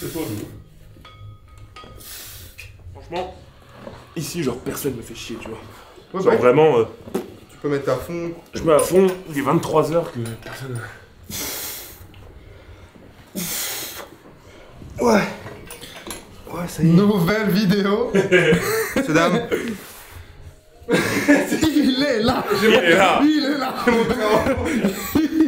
C'est toi, franchement, ici, genre, personne me fait chier, tu vois. Ouais, genre, vraiment... tu peux mettre à fond. Je mets à fond, il est 23h que personne... Ouais. Ouais, ça y est. Nouvelle vidéo. Monsieur, dame. Il est là. Il est là. Il est là.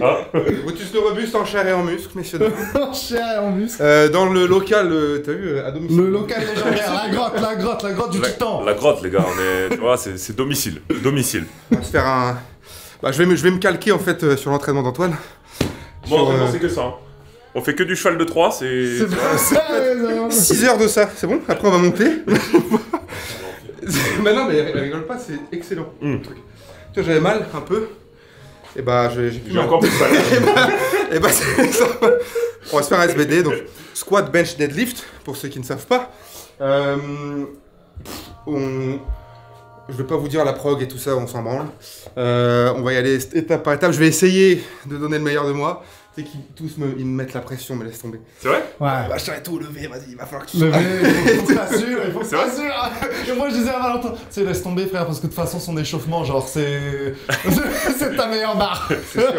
Ah. Brutus le robuste en chair et en muscle, messieurs, dames. En chair et en muscle. Dans le local, t'as vu, à domicile. Le local légendaire, la grotte du titan. La grotte, les gars, on est... Tu vois, c'est domicile. Domicile. On va se faire un... Bah, je vais me calquer, en fait, sur l'entraînement d'Antoine. Bon, entraînement, c'est que ça. Hein. On fait que du cheval de 3, c'est... C'est pas ça, 6 heures de ça, c'est bon? Après, on va monter. Mais non, mais rigole pas, c'est excellent. Le truc. Tu vois, j'avais mal, un peu. Et bah, j'ai encore plus mal. Et bah, c'est ça. On va se faire un SBD, donc squat, bench, deadlift, pour ceux qui ne savent pas. Je vais pas vous dire la prog et tout ça, on s'en branle. On va y aller étape par étape. Je vais essayer de donner le meilleur de moi. Tu sais qu'ils tous ils me mettent la pression, me laissent tomber. C'est vrai? Ouais. Bah, je t'arrête tout, lever, vas-y, il va falloir que tu... Levé, il faut que t'assures, il faut que C'est vrai t'assures. Et moi je disais à Valentin, tu sais, laisse tomber frère, parce que de toute façon son échauffement, genre c'est... c'est ta meilleure barre. C'est sûr.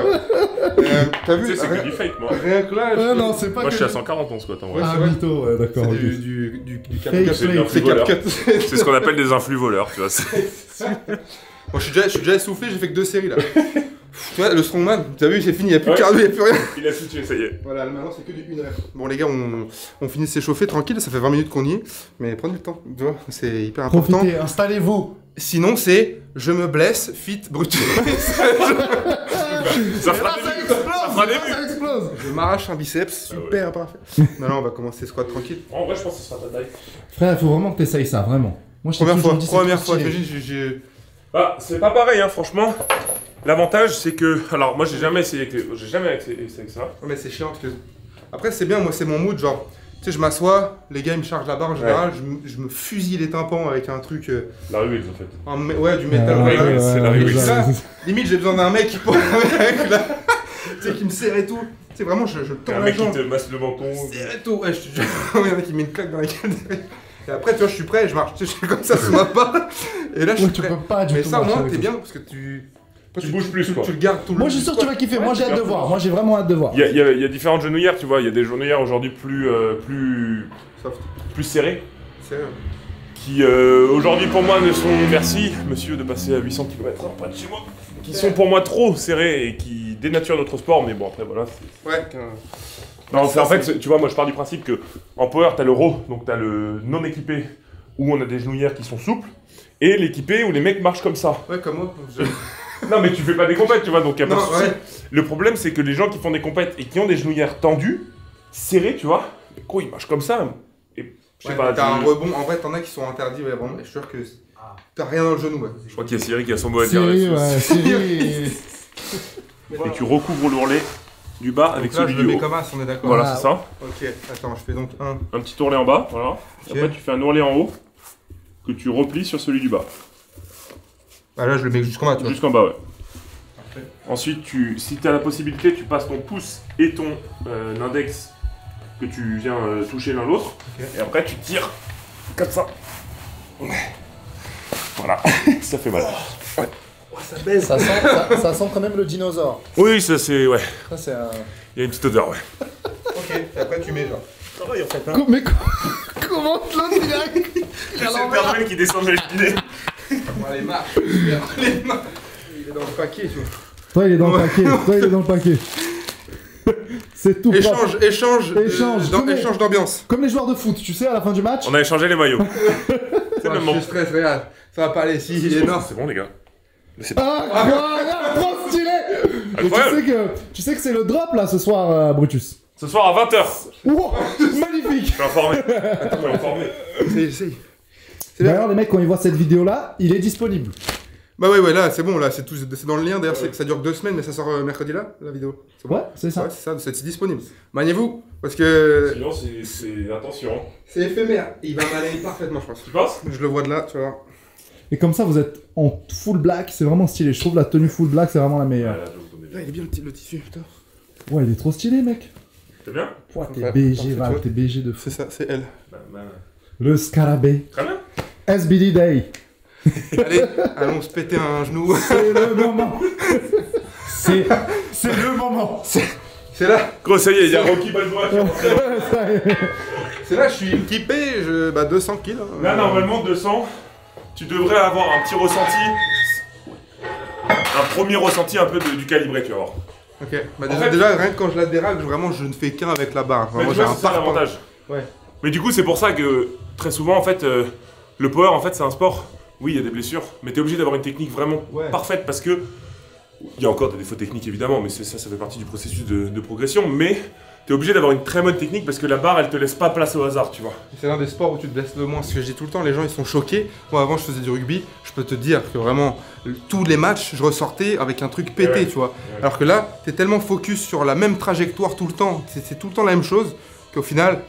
T'as vu? Tu sais, c'est que du fake, moi. Rien que là, Ouais, non, c'est pas Moi, que... je suis à 140 en squat, en vrai. Ouais, Ah, c'est vrai. mytho, ouais, d'accord. c'est ok. du cap Fake cut. C'est play. C'est cap cut. C'est ce qu'on appelle des influx voleurs, tu vois. Bon, je suis déjà essoufflé, j'ai fait que 2 séries là. Tu vois, le strongman, t'as vu, c'est fini, y'a plus de cardio, y'a plus rien. Il a foutu, ça y est. Voilà, maintenant c'est que du 1 heure. Bon, les gars, on finit de s'échauffer tranquille, ça fait 20 minutes qu'on y est. Mais prenez le temps, tu vois, c'est hyper important. Profitez, installez-vous. Sinon, c'est je me blesse, fit, Brutus. Ça Et fera là, des ça vues. explose, Ça fera des là, ça vues. explose. Je m'arrache un biceps, super parfait. Maintenant, on va commencer squat tranquille. En vrai, je pense que ce sera ta taille. Frère, il faut vraiment que t'essayes ça, vraiment. Moi, je t'ai Première toujours fois, dit, c'est première trop fois, stylé. t'imagines, j'ai... Ah, c'est pas pareil, hein, franchement. L'avantage, c'est que... Alors, moi, j'ai jamais essayé avec ça. Ouais, mais c'est chiant parce que... Après, c'est bien, moi, c'est mon mood, genre... Tu sais, je m'assois, les gars, ils me chargent la barre en général, je me fusille les tympans avec un truc... La ruelle, en fait. Ouais, du métal. ouais, voilà. c'est la rue. Ça, limite, j'ai besoin d'un mec qui pourrait avec là. Tu sais, qui me serre et tout. Tu sais, vraiment, je tords Un la mec qui jambe. te masse le menton. Serre et tout. Ouais, je te jure, il y en a qui met une claque dans la gueule derrière. Et après, tu vois, je suis prêt, je marche. Tu sais, je fais comme ça sur ma barre. Et là, je Ouais, suis tu prêt. peux pas du Mais tout ça, au marcher moins, avec t'es ça. bien parce que tu bouges plus, quoi. Tu le gardes tout le Moi, je suis sûr que tu vas kiffer. Moi, j'ai hâte de voir. Moi, j'ai vraiment hâte de voir. Il y a différentes genouillères, tu vois. Il y a des genouillères aujourd'hui plus Soft. serrées. Sérieux. Qui aujourd'hui pour moi ne sont, merci monsieur de passer à 800 km près de chez moi, qui sont pour moi trop serrés et qui dénaturent notre sport, mais bon après voilà. Ouais. Non, en fait, tu vois, moi je pars du principe que en power t'as le raw, donc t'as le non équipé où on a des genouillères qui sont souples, et l'équipé où les mecs marchent comme ça. Ouais, comme moi. Non mais tu fais pas des compètes, tu vois, donc y a pas de Non, souci. ouais. Le problème c'est que les gens qui font des compètes et qui ont des genouillères tendues, serrées, tu vois, quoi ils marchent comme ça. Je sais Ouais, pas, t'as un rebond. En vrai, t'en as qui sont interdits, ouais, vraiment. Et je suis sûr que t'as rien dans le genou, ouais. Je crois qu'il y a Cyril qui a son mot à dire Siri, là-dessus. ouais, Siri. Et tu recouvres l'ourlet du bas avec Donc là, celui je du le mets haut. comme as, on est d'accord. Voilà, c'est ça. Ok, attends, je fais donc un. Un petit ourlet en bas, voilà. Ok. Après, tu fais un ourlet en haut que tu replies sur celui du bas. Ah là, je le mets jusqu'en bas, tu vois. Jusqu'en bas, ouais. Parfait. Ensuite, si tu as la possibilité, tu passes ton pouce et ton index que tu viens toucher l'un l'autre. Ok. Et après, tu tires comme ça. Voilà, ça fait mal. Ouais, ça baise. Ça sent quand même le dinosaure. Oui, ça c'est. Ouais. Ça, c'est un. Il y a une petite odeur, ouais. Ok, et après, tu mets genre. Travail en fait, Mais comment l'autre il a. C'est le Père Noël qui descend de l'escalier. Bon, allez, marche. Allez, marche. Il est dans le paquet, tu vois. Toi, il est dans le paquet. Toi, il est dans le paquet. C'est tout propre. Échange Échange. d'ambiance. Comme les joueurs de foot, tu sais, à la fin du match. On a échangé les maillots. C'est Ah, le je moment. suis stress, regarde. Ça va pas aller, si, il est énorme. C'est bon, les gars. Ah, regarde, trop stylé. Et Incroyable. tu sais que c'est le drop là ce soir, Brutus. Ce soir à 20h. Wow, magnifique. Je suis informé. Attends, je suis informé. C'est bien. D'ailleurs, les mecs, quand ils voient cette vidéo là, il est disponible. Bah ouais, là, c'est bon, là, c'est dans le lien. D'ailleurs, ça dure 2 semaines, mais ça sort mercredi là, la vidéo. C'est bon. Ouais, c'est ça. Ouais, c'est ça, c'est disponible. Maniez-vous, parce que Sinon, c'est attention. c'est éphémère. Il va m'aller parfaitement, je pense. Tu penses? Je le vois de là, tu vois. Et comme ça, vous êtes en full black, c'est vraiment stylé. Je trouve la tenue full black, c'est vraiment la meilleure. Là, il est bien le tissu, putain. Ouais, il est trop stylé, mec. C'est bien? Ouah, t'es Ouais, BG, parfait, Val, t'es BG de fou. C'est ça, c'est elle. Le scarabée. Très bien. SBD Day. Allez, allons se péter un genou. C'est le moment. C'est le moment. C'est là. Gros, ça y est, il y a Rocky Balboa qui est rentré. Ça y est. C'est là, je suis équipé, 200 kills. Là, normalement, 200, tu devrais avoir un petit ressenti. Un premier ressenti un peu du calibré, tu vas voir. Ok, bah En fait- déjà, rien que quand je la dérague, vraiment, je ne fais qu'un avec la barre. Mais Vraiment, tu vois, c'est ça parpaing. l'avantage. Ouais. Mais du coup, c'est pour ça que très souvent, en fait, le power, en fait, c'est un sport. Oui, il y a des blessures, mais t'es obligé d'avoir une technique vraiment Ouais. parfaite parce que. Il y a encore des défauts techniques évidemment, mais ça fait partie du processus de progression. Mais t'es obligé d'avoir une très bonne technique parce que la barre, elle te laisse pas place au hasard, tu vois. C'est l'un des sports où tu te blesses le moins. Ce que je dis tout le temps, les gens ils sont choqués. Moi avant je faisais du rugby, je peux te dire que vraiment tous les matchs je ressortais avec un truc pété, Ouais. tu vois. Ouais. Alors que là, t'es tellement focus sur la même trajectoire tout le temps, c'est tout le temps la même chose, qu'au final,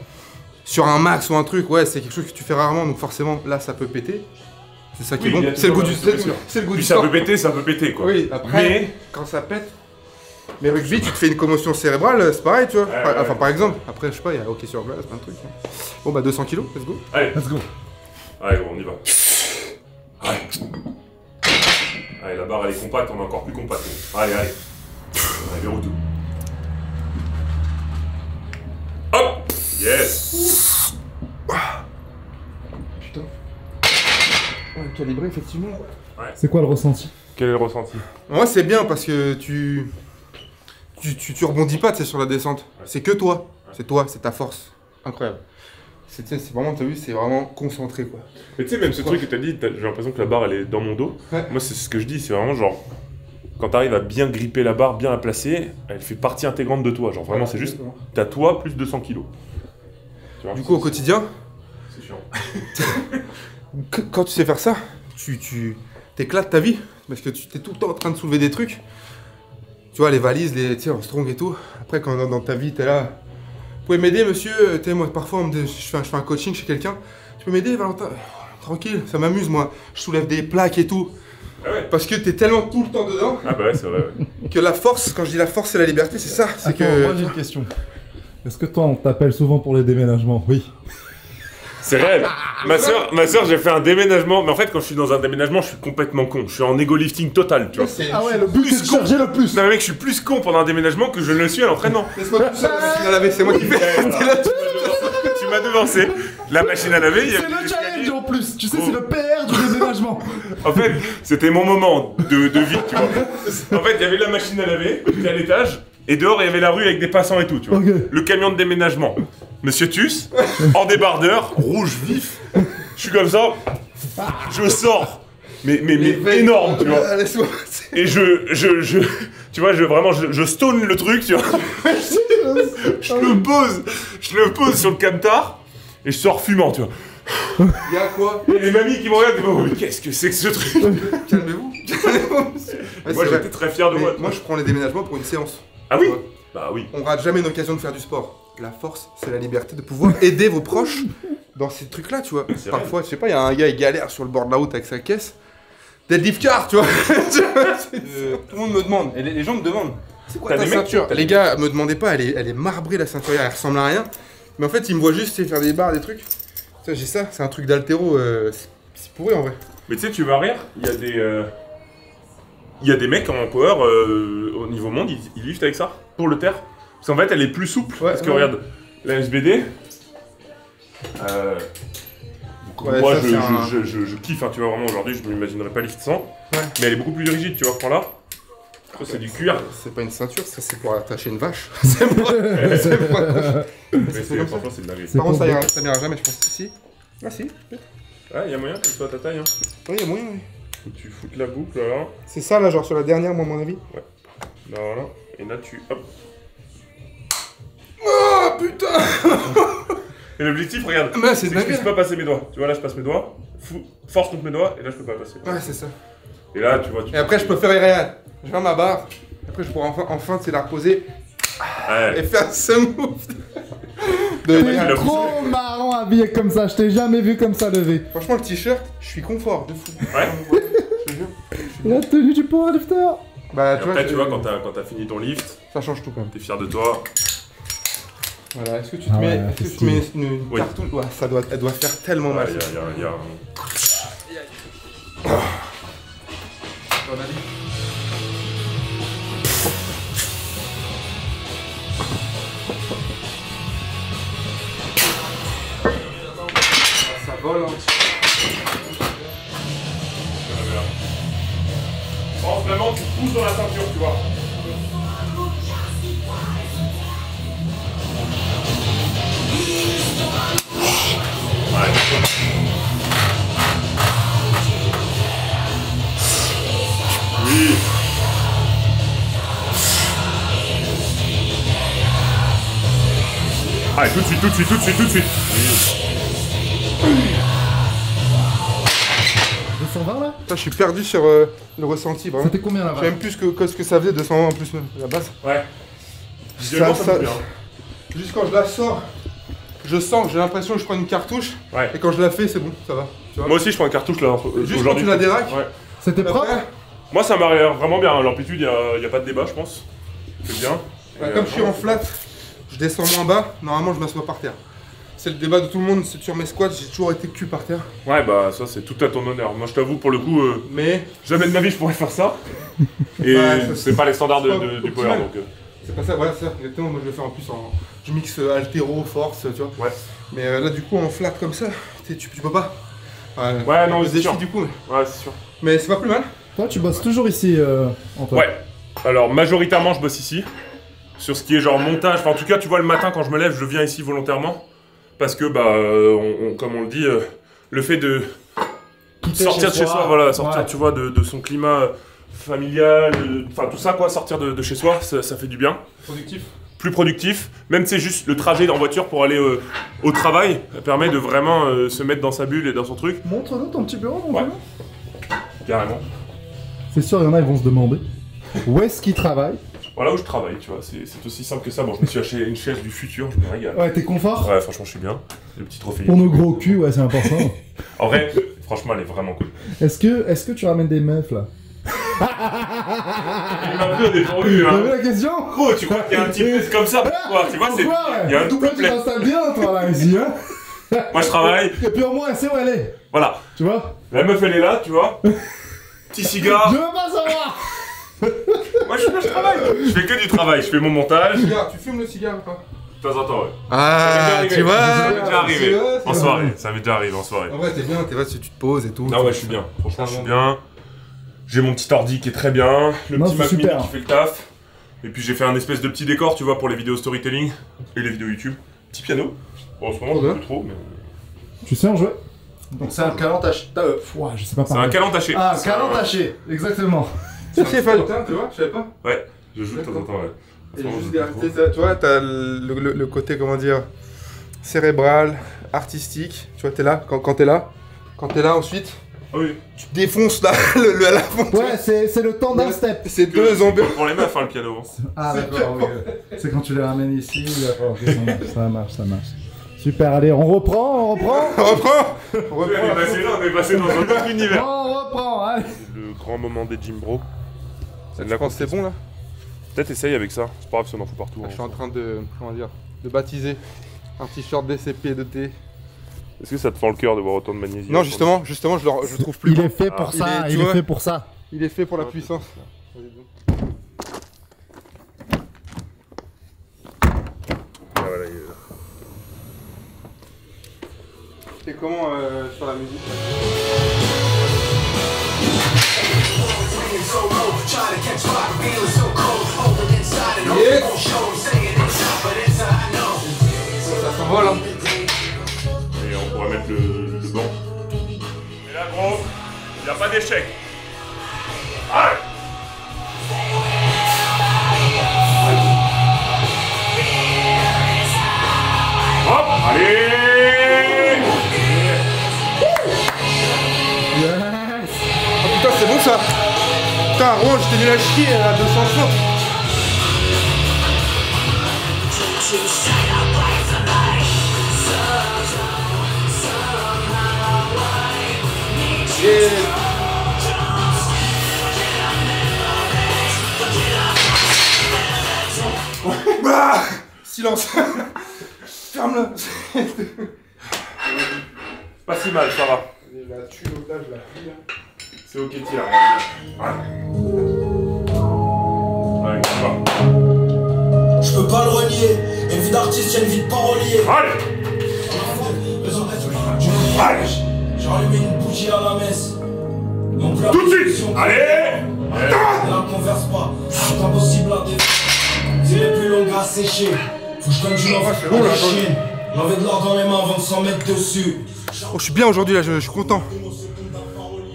sur un max ou un truc, ouais, c'est quelque chose que tu fais rarement, donc forcément là ça peut péter. C'est ça qui Oui, est il y bon. a C'est le goût toujours du, la c'est le blessure. goût- c'est le goût Puis du ça sport. peut péter, ça peut péter quoi. Oui, après, Mais. quand ça pète. Mais rugby, tu te fais une commotion cérébrale, c'est pareil, tu vois. Ouais, Enfin, ouais. par exemple, après, je sais pas, il y a hockey sur glace, plein de trucs. Hein. Bon, bah 200 kilos, let's go. Allez, Let's go. allez, gros, on y va. Allez. Allez, la barre elle est compacte, on est encore plus compact. Allez, allez. Allez, verrou tout. Hop! Yes! Putain. Ouais, calibré, effectivement. C'est quoi le ressenti? Quel est le ressenti? Moi, c'est bien parce que tu rebondis pas, tu sais, sur la descente. C'est que toi. C'est toi, c'est ta force. Incroyable. C'est vraiment, t'as vu, c'est vraiment concentré, quoi. Mais tu sais, même ce truc que t'as dit, j'ai l'impression que la barre elle est dans mon dos. Ouais. Moi, c'est ce que je dis, c'est vraiment genre. Quand t'arrives à bien gripper la barre, bien la placer, elle fait partie intégrante de toi. Genre vraiment, c'est juste. T'as toi plus 200 kilos. Tu vois, Du coup, au quotidien, c'est chiant. quand tu sais faire ça, tu t'éclates ta vie. Parce que tu t'es tout le temps en train de soulever des trucs. Tu vois, les valises, tu sais, en strong et tout. Après, quand dans ta vie, t'es là. Vous pouvez m'aider, monsieur? Tu sais, moi, parfois, je fais un coaching chez quelqu'un. Tu peux m'aider, Valentin? Tranquille, ça m'amuse, moi. Je soulève des plaques et tout. Ah ouais? Parce que t'es tellement tout le temps dedans Ah bah ouais, c'est vrai. Ouais. que la force, quand je dis la force, c'est la liberté, c'est ça. C'est Attends, que. moi j'ai une question. Est-ce que toi on t'appelle souvent pour les déménagements? Oui. C'est réel. Ma soeur, j'ai fait un déménagement. Mais en fait, quand je suis dans un déménagement, je suis complètement con. Je suis en ego lifting total, tu vois. Ah ouais, le but c'est de charger le plus. Non mais mec, je suis plus con pendant un déménagement que je ne le suis à l'entraînement. Laisse-moi tout seul, la machine à laver, c'est moi qui fais. T'es là, Tu m'as devancé. La machine à laver, il y C'est avait le des challenge escaliers. en plus. Tu sais, Oh. c'est le PR du déménagement. En fait, c'était mon moment de vie, tu vois. En fait, il y avait la machine à laver, j'étais à l'étage, et dehors, il y avait la rue avec des passants et tout, tu vois. Ok. Le camion de déménagement. Monsieur Tuss, en débardeur, rouge vif. Je suis comme ça, je sors. Mais énorme, tu vois. Laisse-moi. Et tu vois, je stone le truc, tu vois. Je le pose sur le camtar, et je sors fumant, tu vois. Y'a quoi? Et les mamies qui me regardent, ils me disent, mais qu'est-ce que c'est que ce truc? Calmez-vous. Calmez-vous, monsieur. Ouais, Moi, c'est j'étais vrai. très fier de Mais moi. moi, je prends les déménagements pour une séance. Ah oui? Ouais. Bah oui. On rate jamais une occasion de faire du sport. La force, c'est la liberté de pouvoir aider vos proches dans ces trucs-là, tu vois. C'est Parfois, je sais pas, il y a un gars, il galère sur le bord de la route avec sa caisse. Deadlift car, tu vois. Tout le monde me demande, et les gens me demandent, c'est quoi T'as ta des mecs, ceinture? t'as Les des- gars, me demandez pas, elle est marbrée la ceinture, elle ressemble à rien. Mais en fait, ils me voient juste tu sais, faire des barres, des trucs. Ça, j'ai ça, c'est un truc d'altéro, c'est pourri en vrai. Mais tu sais, tu vas rire, il y a des mecs en power au niveau monde, ils liftent avec ça, pour le terre. Parce qu'en fait, elle est plus souple. Ouais, parce que ouais. regarde, la SBD. Donc, Ouais, moi, ça, c'est un- je kiffe, hein, tu vois, vraiment, aujourd'hui, je m'imaginerais pas lift sans. Ouais. Mais elle est beaucoup plus rigide, tu vois, prends là. Ça, c'est du cuir. C'est pas une ceinture, ça c'est pour attacher une vache. c'est pour attacher. Mais C'est c'est, comme ça. franchement, c'est de la vie. C'est Par contre, pour- ça n'ira jamais, je pense. Si. Ah si. Ah, il y a moyen que ce soit à ta taille, hein. Oui, il y a moyen, oui. Faut que tu foutes la boucle, là. C'est ça, là, genre sur la dernière, moi, à mon avis. Là, voilà. Et là, tu. Hop. Oh putain. Et l'objectif, regarde. Mais C'est que je puisse pas passer mes doigts. Tu vois, là, je passe mes doigts. Force contre mes doigts, et là, je peux pas passer. Ouais, c'est ça. Et là, tu vois, tu. Et après, je peux faire rien. Je vais ma barre. Après, je pourrai enfin, c'est la reposer Ouais. et faire ce move. tu l'as T'es poussé. trop marrant habillé comme ça. Je t'ai jamais vu comme ça levé. Franchement, le t-shirt, je suis confort de fou. Ouais. Je te jure. La tenue du powerlifter. Bah, Et après, tu vois, quand t'as fini ton lift, ça change tout quand même. t'es fier de toi. Voilà, est-ce que tu te mets, est-ce que tu mets une Oui. cartouche? Ouais, elle doit faire tellement mal. Il y a Ton avis? Ça vole, hein. Je pense vraiment que tu pousses dans la ceinture, tu vois. Ouais. Oui. Allez, tout de suite, tout de suite, tout de suite, tout de suite. 220 là? Putain, je suis perdu sur le ressenti, vraiment. C'était combien Je là-bas? sais même plus ce que ça faisait, 220 en plus, la base. Ouais. Visuellement, ça me plaît, hein. Juste quand je la sors, je sens, j'ai l'impression que je prends une cartouche. Ouais. Et quand je la fais, c'est bon, ça va. Tu vois. Moi aussi, je prends une cartouche là. Juste quand tu la déraques. Ouais. C'était propre? Après, Moi, ça m'a l'air vraiment bien. L'amplitude, il n'y a pas de débat, je pense. C'est bien. ouais, Et, comme je suis en flat, je descends moins bas, normalement je m'assois par terre. C'est le débat de tout le monde, c'est sur mes squats, j'ai toujours été cul par terre. Ouais, bah ça, c'est tout à ton honneur. Moi, je t'avoue, pour le coup, Mais jamais de ma vie, je pourrais faire ça. Et Ouais, ça, c'est pas les standards c'est pas du power, optimal. donc... c'est pas ça, voilà, c'est ça, exactement. Moi je le fais en plus en. Je mixe altéro, force, tu vois. Ouais. Mais là, du coup, en flat comme ça, tu peux pas. Ouais, non, le c'est défi sûr. du coup. Ouais, c'est sûr. Mais c'est pas plus mal. Toi, tu bosses toujours ici, Antoine? Ouais. Alors, majoritairement, je bosse ici. Sur ce qui est genre montage. Enfin, en tout cas, tu vois, le matin, quand je me lève, je viens ici volontairement. Parce que, bah, comme on le dit, le fait de Quitter sortir de chez soi, voilà, sortir, Ouais. tu vois, de son climat familial, enfin, tout ça, quoi, sortir de chez soi, ça fait du bien. Productif. Plus productif. Même, c'est juste le trajet en voiture pour aller au travail, ça permet de vraiment se mettre dans sa bulle et dans son truc. Montre-nous ton petit bureau, mon Ouais. vieux. Carrément. C'est sûr, il y en a, ils vont se demander où est-ce qu'ils travaillent. Voilà où je travaille, tu vois, c'est aussi simple que ça. Bon, je me suis acheté une chaise du futur, je me régale. Ouais, t'es confort? Ouais, franchement, je suis bien. Le petit trophée. Pour nos gros culs, ouais, c'est important. En vrai, franchement, elle est vraiment cool. Est-ce que tu ramènes des meufs là? Il m'a pris au dépourvu, T'as vu hein. la question? Gros, tu crois qu'il y a un petit peu comme ça? Pourquoi? Tu vois, Pourquoi, il y a un double Toi, tu play. t'installes bien, toi, là, ici, hein? Moi, je travaille. Et puis au moins, elle sait où elle est. Voilà. Tu vois? La meuf, elle est là, tu vois. Petit cigare. Je veux pas savoir! Moi, je suis là, je travaille. Je fais que du travail. Je fais mon montage. Cigare, tu fumes le cigare ou pas? De temps en temps, ouais. Ah, Ça m'est tu vois. déjà arrivé. tu vois, c'est En vrai. soirée. Ça m'est déjà arrivé en soirée. En vrai, t'es bien, tu te poses et tout. Non, ouais, je suis bien. Franchement, je suis bon. bien. J'ai mon petit ordi qui est très bien. Le Non, petit c'est Mac Mini super. qui fait le taf. Et puis, j'ai fait un espèce de petit décor, tu vois, pour les vidéos storytelling et les vidéos YouTube. Petit piano. Bon, en ce moment, Trop je bien. joue plus trop, mais. Tu sais en jouer? Donc c'est un calan taché. Ouah, je sais pas C'est un parler. calan taché. Ah, C'est calan un- taché, exactement. Tu sais, Fall, tu vois, je savais pas. Ouais, je joue de temps en temps, ouais. Et Franchement, juste je derrière, joue tu sais, tu vois, t'as le côté, comment dire, cérébral, artistique. Tu vois, t'es là, quand t'es là. Quand t'es là, ensuite, Ah oui. tu défonces là, à la fond. Ouais, c'est le temps d'un step. C'est Que- deux c'est ambiances. pour les meufs, hein, le piano. Ah d'accord, oui. C'est quand tu les ramènes ici, d'accord, ok, ça marche, ça marche. Super, allez, on reprend. On reprend. On est passé dans un autre univers. On reprend, allez. Le grand moment des gym bro. C'est de Je la pense que c'est bon là. Peut-être essaye avec ça. C'est pas grave si on en fout partout. Je suis en train de, comment dire, de baptiser un t-shirt DCP de T. Est-ce que ça te fend le cœur de voir autant de magnésium? Non, justement, je le trouve plus Il beau. est fait pour Ah, ça, tu il est vois. fait pour ça. Il est fait pour la puissance. Ah, voilà, il est là. Et comment sur la musique Yes. Ça s'envole hein. Et on pourrait mettre le banc. Et là, gros, il n'y a pas d'échec. Allez! Hop, allez! Yes. Oh putain, c'est bon ça. Putain, Rouen, j'étais nul à chier à 260. Silence. Ferme-le. Pas si mal, ça va. La tue l'otage, la fille. C'est ok, tire. Allez, va. Je peux pas le renier. Une vie d'artiste, y'a une vie de parolier. Allez. Allez. J'ai allumé une bougie à la messe. Donc la Tout de suite. Allez. la converse pas. C'est impossible à défendre. C'est les plus longues à sécher. Faut que je donne du love à des chiens. J'avais de l'or dans les mains avant de s'en mettre dessus. Oh, je suis bien aujourd'hui là, je suis content.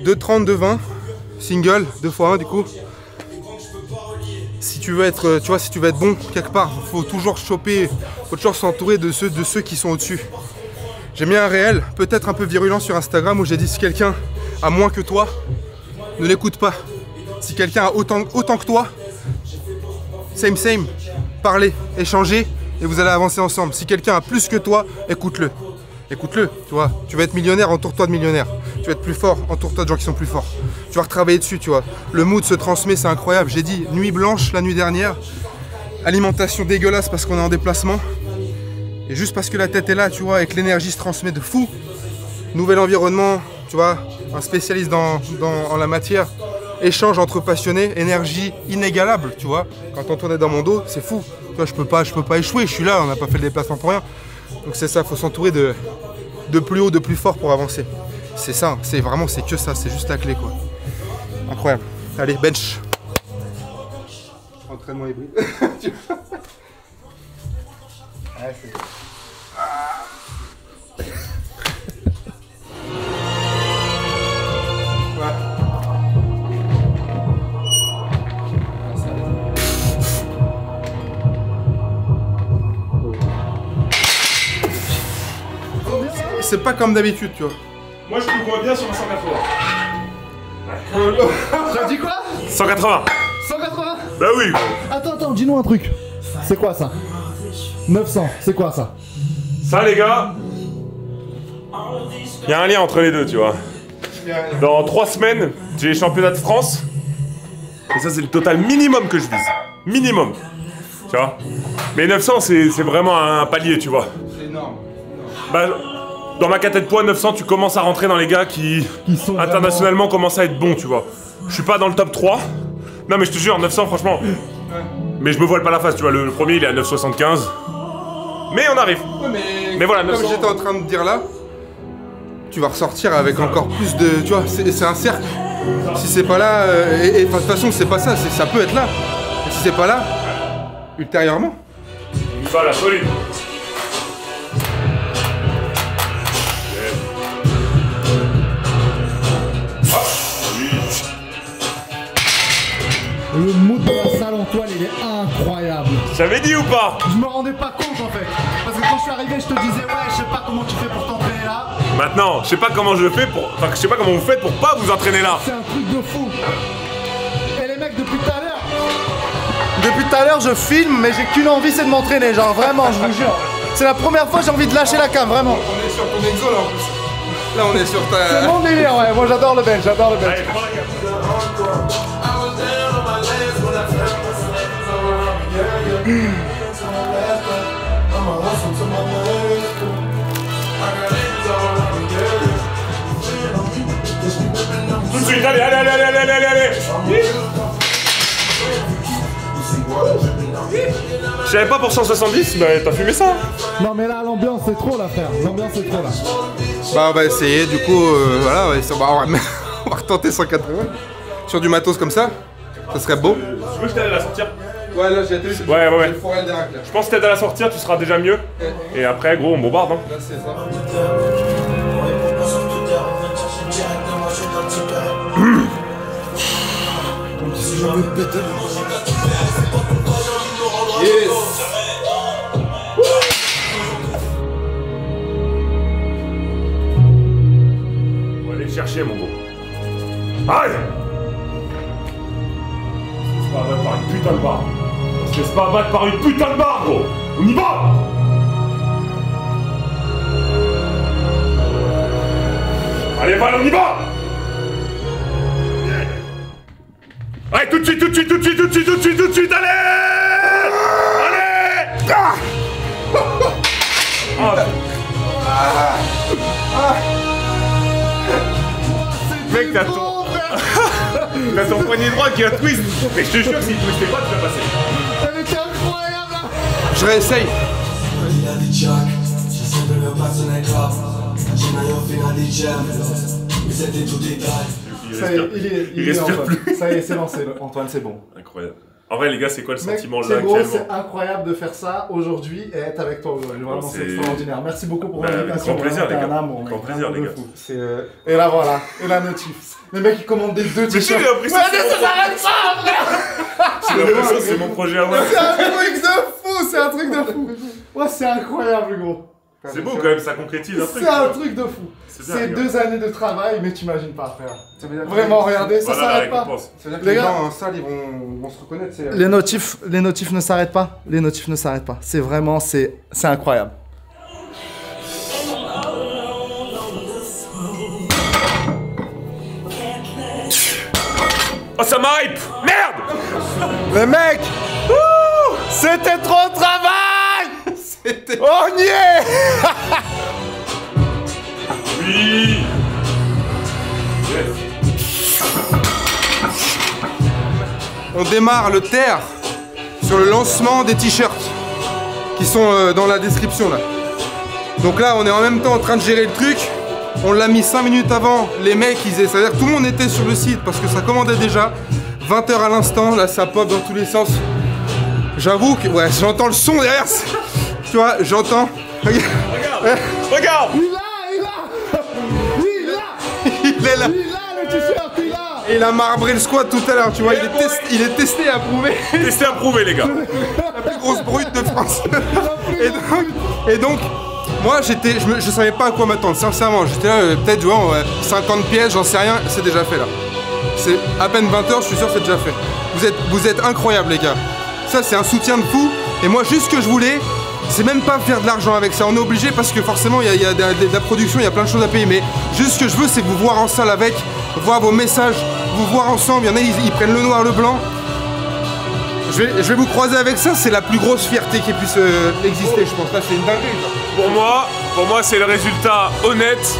2,30, 2,20. Single, 2x1 du coup. Si tu veux être, tu vois, si tu veux être bon quelque part, faut toujours choper, faut toujours s'entourer de ceux qui sont au-dessus. J'ai mis un réel, peut-être un peu virulent sur Instagram où j'ai dit si quelqu'un a moins que toi, ne l'écoute pas. Si quelqu'un a autant que toi, same, parlez, échangez et vous allez avancer ensemble. Si quelqu'un a plus que toi, écoute-le. Écoute-le, tu vois. Tu vas être millionnaire, entoure-toi de millionnaires. Tu vas être plus fort, entoure-toi de gens qui sont plus forts. Tu vas retravailler dessus, tu vois. Le mood se transmet, c'est incroyable. J'ai dit nuit blanche la nuit dernière. Alimentation dégueulasse parce qu'on est en déplacement. Et juste parce que la tête est là, tu vois, et que l'énergie se transmet de fou. Nouvel environnement, tu vois, un spécialiste en la matière. Échange entre passionnés, énergie inégalable, tu vois. Quand on est dans mon dos, c'est fou. Tu vois, je peux pas échouer, je suis là, on n'a pas fait le déplacement pour rien. Donc c'est ça, faut s'entourer de plus haut, de plus fort pour avancer. C'est ça, c'est vraiment, c'est que ça, c'est juste la clé quoi. Incroyable. Allez, bench. Entraînement hybride. Ouais, c'est... C'est pas comme d'habitude, tu vois. Moi, je te vois bien sur un 180. T'as dit quoi? 180. 180? Bah oui. Attends, dis-nous un truc. C'est quoi ça? 900, c'est quoi ça? Ça, les gars, il y a un lien entre les deux, tu vois. Dans 3 semaines, j'ai les championnats de France. Et ça, c'est le total minimum que je vise. Minimum. Tu vois. Mais 900, c'est vraiment un palier, tu vois. C'est énorme. Bah, dans ma catégorie de poids, 900, tu commences à rentrer dans les gars qui sont internationalement commencent à être bons, tu vois. Je suis pas dans le top 3. Non, mais je te jure, 900, franchement. Mais je me voile pas la face, tu vois. Le premier, il est à 9,75. Mais on arrive. Ouais, Mais voilà, comme 900. j'étais en train de dire là, tu vas ressortir avec encore plus de... Tu vois, c'est un cercle. Si c'est pas là... de toute façon, c'est pas ça, ça peut être là. Et si c'est pas là, ultérieurement... Ça, la solide. Le mood de la salle en toile, il est incroyable. J'avais dit ou pas? Je me rendais pas compte en fait. Parce que quand je suis arrivé, je te disais ouais, je sais pas comment tu fais pour t'entraîner là. Maintenant, je sais pas comment je fais pour... Enfin, je sais pas comment vous faites pour pas vous entraîner là. C'est un truc de fou. Et les mecs, depuis tout à l'heure, je filme, mais j'ai qu'une envie, c'est de m'entraîner. Genre vraiment, je vous jure. C'est la première fois que j'ai envie de lâcher la cam, vraiment. On est sur ton exo là en plus. Là on est sur ta... C'est mon délire, ouais. Moi j'adore le bench, j'adore le bench. Allez, prends la carte. Tout de suite, allez. Je savais pas pour 170, mais t'as fumé ça. Non mais là, l'ambiance c'est trop là, frère. L'ambiance c'est trop là. Bah on va essayer, du coup, voilà, on va retenter 180. Sur du matos comme ça, ça serait beau. Tu veux que je t'aide à la sortir? Ouais, là j'ai été... Ouais. le forêt d'Irak là. Je pense que t'aides à la sortir, tu seras déjà mieux. Et après, gros, on bombarde. Hein. Là c'est ça. Yes. On va aller le chercher, mon gros. Allez! On se fait abattre par une putain de barre. On se laisse pas abattre par une putain de barre, gros. On y va! Allez, Val, on y va! Allez, tout de suite, allez! Allez! Ah! t'as ton... T'as ton poignet droit qui a twist. Mais je te jure, s'il twistait pas, tu vas passer. Elle était incroyable là. Je réessaye. Ça y est, il est respire Antoine. plus. Ça y est, c'est lancé, Antoine, c'est bon. Incroyable. En vrai, les gars, c'est quoi le Mec, sentiment là c'est gros, actuellement? c'est incroyable de faire ça aujourd'hui et être avec toi aujourd'hui. Vraiment, c'est c'est- extraordinaire. Merci beaucoup pour Bah, avec l'invitation. grand plaisir, Vraiment, les t'es gars. un amour, Avec mec, grand plaisir, un les de gars. fou. Et là, voilà. Et la notif. Les mecs, ils commandent des deux Mais t-shirts. j'ai l'impression que c'est mon- Arrête ça, frère. j'ai l'impression que c'est mon projet à moi. C'est un truc de fou, c'est un truc de fou. Ouais, c'est incroyable, gros. C'est beau quand même, ça concrétise un truc. C'est un truc de fou. C'est bien, C'est les gars. 2 années de travail, mais t'imagines pas, frère. Ça veut dire que- Vraiment, regardez, ça Voilà la s'arrête pas. récompense. Ça veut dire que Les les gars- gens en salle, ils vont se reconnaître. C'est... Les notifs ne s'arrêtent pas. Les notifs ne s'arrêtent pas. C'est vraiment, c'est incroyable. Oh, ça m'hype! Merde! Mais mec, c'était trop de travail. C'était... On y est. Oui! Yes. On démarre le terre sur le lancement des t-shirts qui sont dans la description là. Donc là, on est en même temps en train de gérer le truc. On l'a mis 5 minutes avant. Les mecs, c'est-à-dire que tout le monde était sur le site parce que ça commandait déjà. 20h à l'instant, là ça pop dans tous les sens. J'avoue que, ouais, j'entends le son derrière. Tu vois, j'entends. Regarde! Regarde! Il est là. Il a le t-shirt, il a. Et il a marbré le squat tout à l'heure, tu vois. Il est testé et approuvé. Testez à prouver, les gars. La plus grosse brute de France. Et donc, moi je savais pas à quoi m'attendre, sincèrement. J'étais là, peut-être genre 50 pièges, j'en sais rien, c'est déjà fait là. C'est à peine 20h, je suis sûr que c'est déjà fait. Vous êtes incroyables les gars. Ça c'est un soutien de fou. Et moi juste ce que je voulais, c'est même pas faire de l'argent avec ça. On est obligé parce que forcément il y a de la production, il y a plein de choses à payer. Mais juste ce que je veux c'est vous voir en salle avec, voir vos messages, vous voir ensemble. Il y en a ils prennent le noir, le blanc. Je vais vous croiser avec ça, c'est la plus grosse fierté qui puisse exister, je pense. Là, c'est une dinguerie. Quoi. Pour moi, c'est le résultat honnête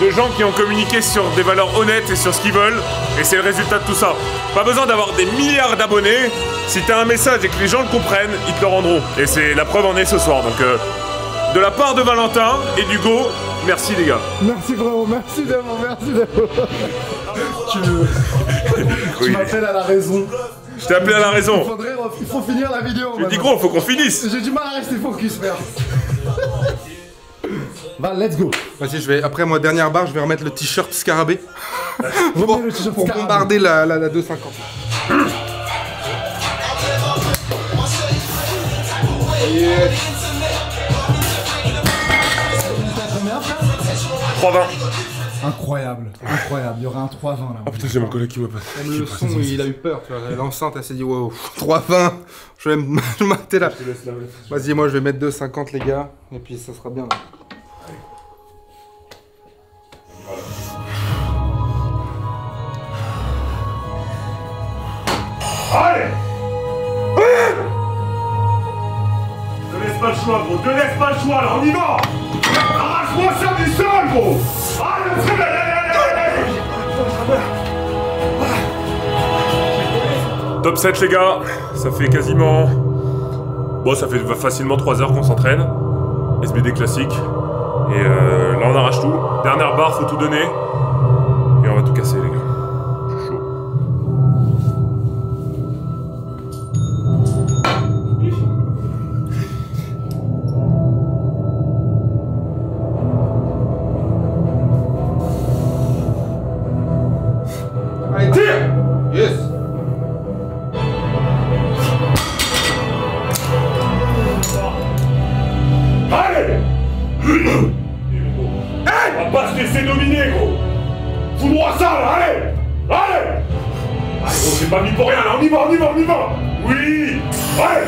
de gens qui ont communiqué sur des valeurs honnêtes et sur ce qu'ils veulent. Et c'est le résultat de tout ça. Pas besoin d'avoir des milliards d'abonnés. Si t'as un message et que les gens le comprennent, ils te le rendront. Et c'est la preuve en est ce soir. Donc, de la part de Valentin et d'Hugo, merci les gars. Merci frérot, merci d'amour, merci d'amour. Tu m'appelles à la raison. Je t'ai appelé à la raison. Il faut finir la vidéo. Je dis gros, faut qu'on finisse. J'ai du mal à rester focus, frère. Va, let's go. Vas-y, après moi, dernière barre, je vais remettre le t-shirt scarabée. Remets le t-shirt pour scarabée. bombarder la 250. 3-20. Incroyable, incroyable. Il y aura un 3-20 là. Ah putain, j'ai mon collègue qui m'a pas. Même le son, il a eu peur. Tu vois. L'enceinte, elle s'est dit wow, 3,20. Je vais m'arrêter là. Vas-y, moi, je vais mettre 2,50 les gars. Et puis, ça sera bien là. Allez! Te laisse pas le choix, gros. Te laisse pas le choix, là. On y va! Arrache-moi ça du sol, gros! Allez, allez! Top 7, les gars. Ça fait quasiment... Bon, ça fait facilement 3 heures qu'on s'entraîne. SBD classique. Et là, on arrache tout. Dernière barre, faut tout donner. Et on va tout casser, les gars. Je suis chaud. Allez, tire! Yes! Allez! Hey! On va pas se laisser dominer, gros! Fous droit ça, là, allez! Allez! Allez, gros, j'ai pas mis pour rien, là, on y va, on y va, on y va! Oui! Allez!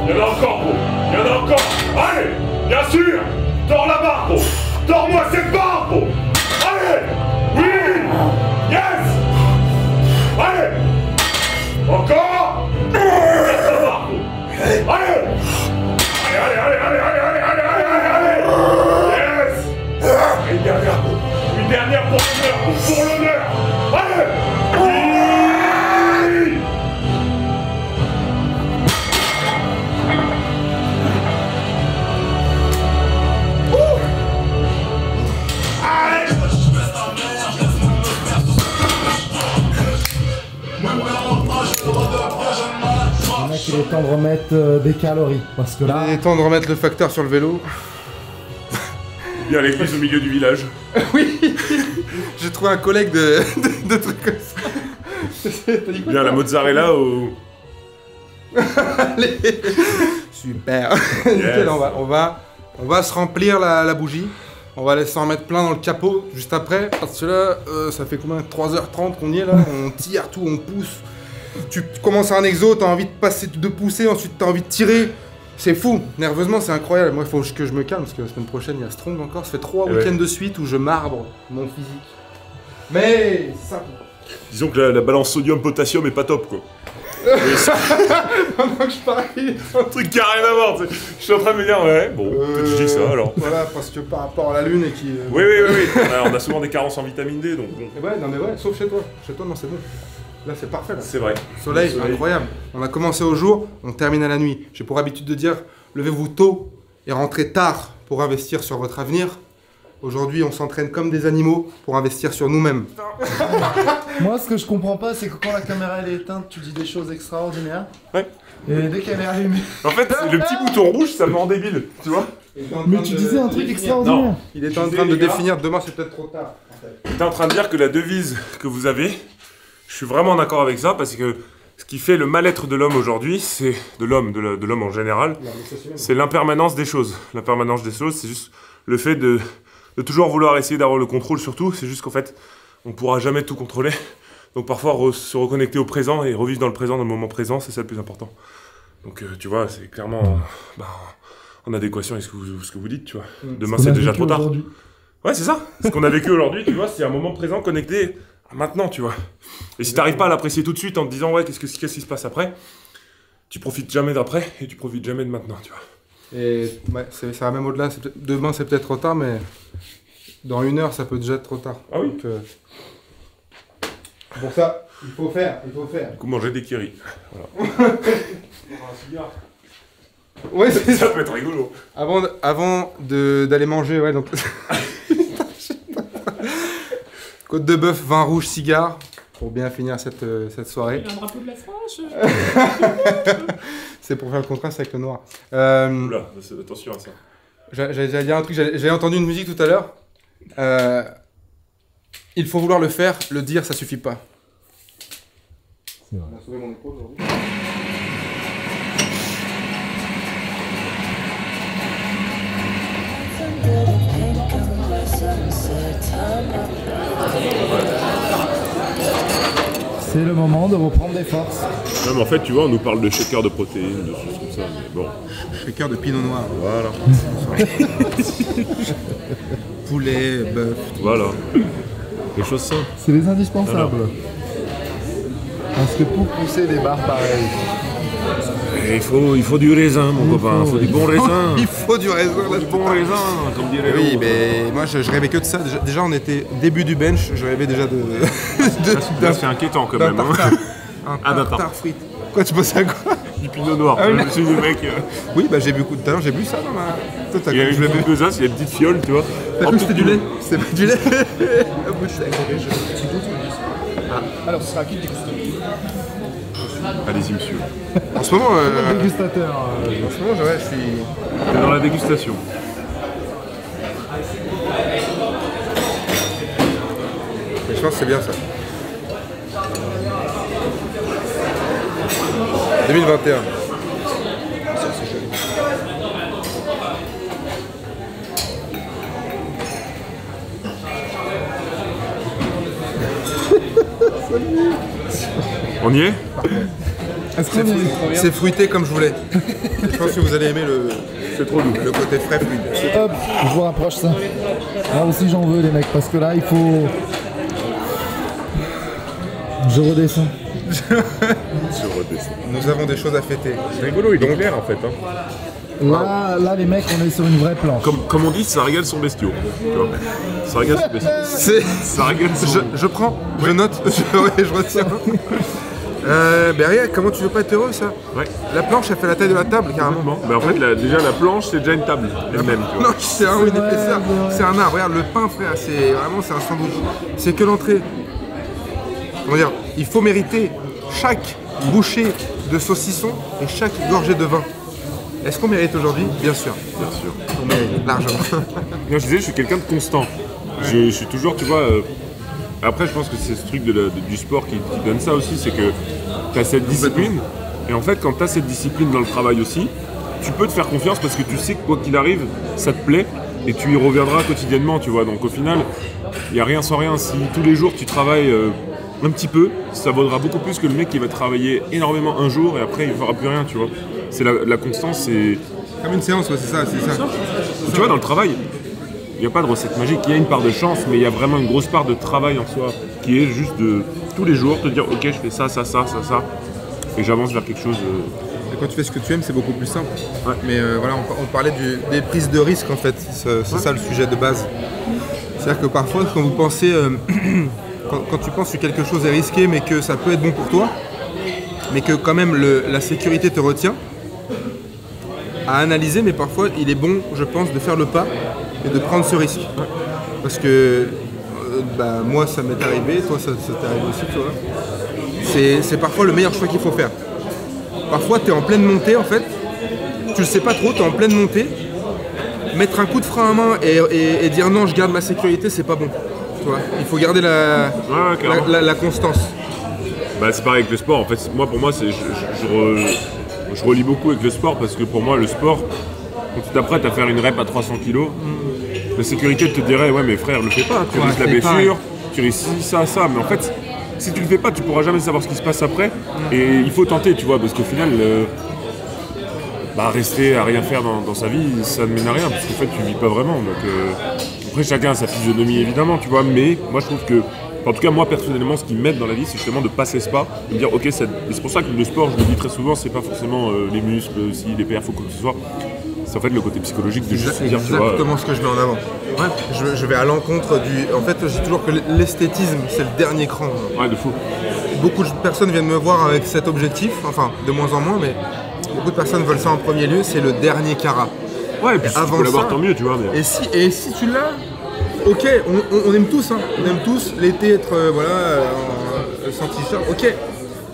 Il y en a encore, gros! Il y en a encore! Allez! Bien sûr! Tords la barre, gros! Tords-moi cette barre, gros! Allez! Oui! Yes! Allez! Encore! Casse la barre, gros! Allez! Allez, allez, allez, allez, allez, allez, allez, allez, allez! Yes! Une dernière pour l'honneur, pour l'honneur! temps de remettre des calories. Parce que là. Il est temps de remettre le facteur sur le vélo. Bien l'église au milieu du village. Oui. J'ai trouvé un collègue de trucs comme ça. Bien la mozzarella au... Allez. Super. Nickel, on va se remplir la bougie. On va laisser en mettre plein dans le capot juste après. Parce que là, ça fait combien 3h30 qu'on y est là. On tire tout, on pousse. Tu commences un exo, t'as envie de pousser, ensuite t'as envie de tirer. C'est fou, nerveusement c'est incroyable. Moi il faut que je me calme parce que la semaine prochaine il y a Strong encore. Ça fait 3 week-ends de suite où je marbre mon physique. Mais c'est ça. Disons que la balance sodium-potassium est pas top quoi. Pendant que je parie. Un truc qui a rien à voir, tu sais. Je suis en train de me dire, ouais, bon, peut-être je dis ça alors. Voilà, parce que par rapport à la lune et qui. Oui. On a souvent des carences en vitamine D donc bon. Ouais, non mais ouais, sauf chez toi. Chez toi, non, c'est bon. Là, c'est parfait. Là. C'est vrai. Soleil, incroyable. On a commencé au jour, on termine à la nuit. J'ai pour habitude de dire, levez-vous tôt et rentrez tard pour investir sur votre avenir. Aujourd'hui, on s'entraîne comme des animaux pour investir sur nous-mêmes. Moi, ce que je comprends pas, c'est que quand la caméra elle est éteinte, tu dis des choses extraordinaires. Ouais. Et dès qu'elle est allumée. En fait, le petit bouton rouge, ça me rend débile, tu vois. Mais tu disais un truc extraordinaire. Non. Il est en train de définir, demain c'est peut-être trop tard. T'es en train de dire que la devise que vous avez, je suis vraiment d'accord avec ça parce que ce qui fait le mal-être de l'homme aujourd'hui, c'est de l'homme en général, c'est l'impermanence des choses. L'impermanence des choses, c'est juste le fait de toujours vouloir essayer d'avoir le contrôle sur tout. C'est juste qu'en fait, on pourra jamais tout contrôler. Donc parfois, se reconnecter au présent et revivre dans le présent, dans le moment présent, c'est ça le plus important. Donc tu vois, c'est clairement en adéquation avec ce que vous dites, tu vois. Demain, c'est déjà trop tard. Ouais, c'est ça. Ce qu'on a vécu aujourd'hui, tu vois, c'est un moment présent connecté à maintenant, tu vois. Et si t'arrives pas à l'apprécier tout de suite en te disant, ouais, qu'est-ce qui se passe après, tu profites jamais d'après et tu profites jamais de maintenant, tu vois. Et ouais, ça va même au-delà. Demain, c'est peut-être trop tard, mais dans 1 heure, ça peut déjà être trop tard. Ah oui. Donc, pour ça, il faut faire. Du coup, manger des kiris. Voilà. Un cigare. Ouais, ça peut être rigolo. Avant d'aller manger, ouais, donc. Côte de bœuf, vin rouge, cigare, pour bien finir cette soirée. Il y a un drapeau de la France. C'est pour faire le contraste avec le noir. Oula, attention à ça. J'allais dire un truc, j'ai entendu une musique tout à l'heure. Il faut vouloir le faire, le dire, ça suffit pas. C'est vrai. On a sauvé mon épaule aujourd'hui. C'est le moment de reprendre des forces. Non, mais en fait, tu vois, on nous parle de shaker de protéines, de choses comme ça, mais bon. Shaker de pinot noir. Voilà. Poulet, bœuf. Voilà. Des choses simples. C'est les indispensables. Parce que pour pousser des barres pareilles. Et il faut du raisin, mon copain. Il faut du bon raisin. Il faut du raisin. Du bon raisin, comme dirait Oui, l'autre. mais moi je rêvais que de ça. Déjà on était début du bench, je rêvais déjà Là, c'est inquiétant quand même. Hein. Un tartare frites. Quoi, tu penses à quoi? Du pinot noir. Ah oui. Je me suis dit, mec, Oui, bah j'ai bu tout à l'heure, j'ai bu ça dans ma. Toi, t'as il y a cru une que je l'ai bu. petite besace, il y a une petite fiole, tu vois. T'as cru que c'était du lait? C'est pas du lait. Alors, ce sera à qui de déguster? Allez-y, monsieur. En ce moment, Dégustateur. en ce moment, ouais, je suis. T'es dans la dégustation. Mais je pense que c'est bien ça. 2021. On y est? C'est fruité comme je voulais. Je pense que vous allez aimer C'est trop doux. le côté frais fluide. Hop, je vous rapproche ça. Là aussi j'en veux les mecs, parce que là il faut... Je redescends. Nous avons des choses à fêter. C'est rigolo, il est clair en fait. Hein. Là les mecs on est sur une vraie planche. Comme on dit, ça régale son bestiau. Tu vois. Ça régale son bestiau. Ça régale son... Je prends, je note, je retiens. Ben regarde, comment tu veux pas être heureux ça? Ouais. La planche elle fait la taille de la table carrément. Bon. Mais en fait, déjà la planche, c'est déjà une table elle-même. Tu vois. Non, c'est un une épaisseur, c'est un arbre. Regarde le pain frère, c'est vraiment c'est un sandwich. C'est que l'entrée. Comment dire? Il faut mériter chaque bouchée de saucisson et chaque gorgée de vin. Est-ce qu'on mérite aujourd'hui? Bien sûr. Bien sûr. On mérite, largement. Moi, je disais, je suis quelqu'un de constant. Je suis toujours, tu vois... Après, je pense que c'est ce truc du sport qui donne ça aussi, c'est que tu as cette discipline. Et en fait, quand tu as cette discipline dans le travail aussi, tu peux te faire confiance parce que tu sais que quoi qu'il arrive, ça te plaît et tu y reviendras quotidiennement, tu vois. Donc au final, il n'y a rien sans rien. Si tous les jours tu travailles un petit peu, ça vaudra beaucoup plus que le mec qui va travailler énormément un jour et après il ne fera plus rien, tu vois. C'est la constance, c'est... Comme une séance, ouais, c'est ça. Tu vois, dans le travail, il n'y a pas de recette magique, il y a une part de chance, mais il y a vraiment une grosse part de travail en soi, qui est juste de tous les jours te dire ok, je fais ça, et j'avance vers quelque chose. Et quand tu fais ce que tu aimes, c'est beaucoup plus simple. Ouais. Mais voilà, on parlait des prises de risque en fait, c'est ça le sujet de base. C'est-à-dire que parfois, quand vous pensez, quand tu penses que quelque chose est risqué, mais que ça peut être bon pour toi, mais que quand même la sécurité te retient, à analyser, mais parfois il est bon, je pense, de faire le pas et de prendre ce risque. Parce que moi ça m'est arrivé, toi ça t'est arrivé aussi, tu vois. C'est parfois le meilleur choix qu'il faut faire. Parfois tu es en pleine montée en fait, tu le sais pas trop, tu es en pleine montée, mettre un coup de frein à main et dire non je garde ma sécurité, c'est pas bon. Tu vois. Il faut garder la constance. Bah, c'est pareil avec le sport, en fait, pour moi je relie beaucoup avec le sport parce que pour moi le sport, quand tu t'apprêtes à faire une rep à 300 kg, la sécurité te dirait ouais mais frère le fais pas, tu risques la blessure, tu risques ça, mais en fait si tu le fais pas tu pourras jamais savoir ce qui se passe après et il faut tenter tu vois parce qu'au final rester à rien faire dans sa vie ça ne mène à rien parce qu'en fait tu vis pas vraiment donc après chacun a sa physionomie évidemment tu vois mais moi je trouve que en tout cas moi personnellement ce qui m'aide dans la vie c'est justement de passer ce pas de me dire ok et c'est pour ça que le sport je le dis très souvent c'est pas forcément les muscles si les perfs ou quoi que ce soit c'est en fait le côté psychologique de juste dire tu vois exactement ce que je mets en avant. Ouais. Je vais à l'encontre du... En fait je dis toujours que l'esthétisme c'est le dernier cran. Ouais de fou. Beaucoup de personnes viennent me voir avec cet objectif, enfin de moins en moins mais beaucoup de personnes veulent ça en premier lieu, c'est le dernier carat. Ouais et puis si tu peux l'avoir tant mieux tu vois mais... Et si tu l'as, ok, on aime tous, hein. On aime tous l'été être sans t-shirt, ok.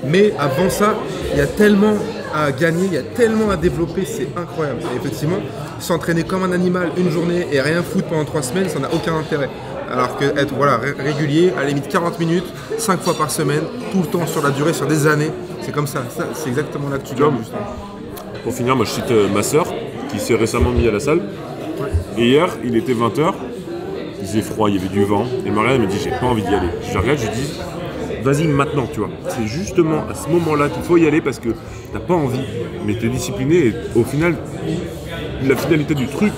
Mais avant ça, il y a tellement à gagner, il y a tellement à développer, c'est incroyable. Et effectivement, s'entraîner comme un animal une journée et rien foutre pendant 3 semaines, ça n'a aucun intérêt. Alors que être régulier, à la limite 40 minutes, 5 fois par semaine, tout le temps sur la durée, sur des années, c'est comme ça. C'est exactement là que tu gagnes justement. Pour finir, moi je cite ma soeur qui s'est récemment mise à la salle. Et hier, il était 20h. Il faisait froid, il y avait du vent, et Marianne elle me dit j'ai pas envie d'y aller. Je regarde, je dis vas-y maintenant, tu vois. C'est justement à ce moment-là qu'il faut y aller parce que t'as pas envie, mais t'es discipliné et au final, la finalité du truc,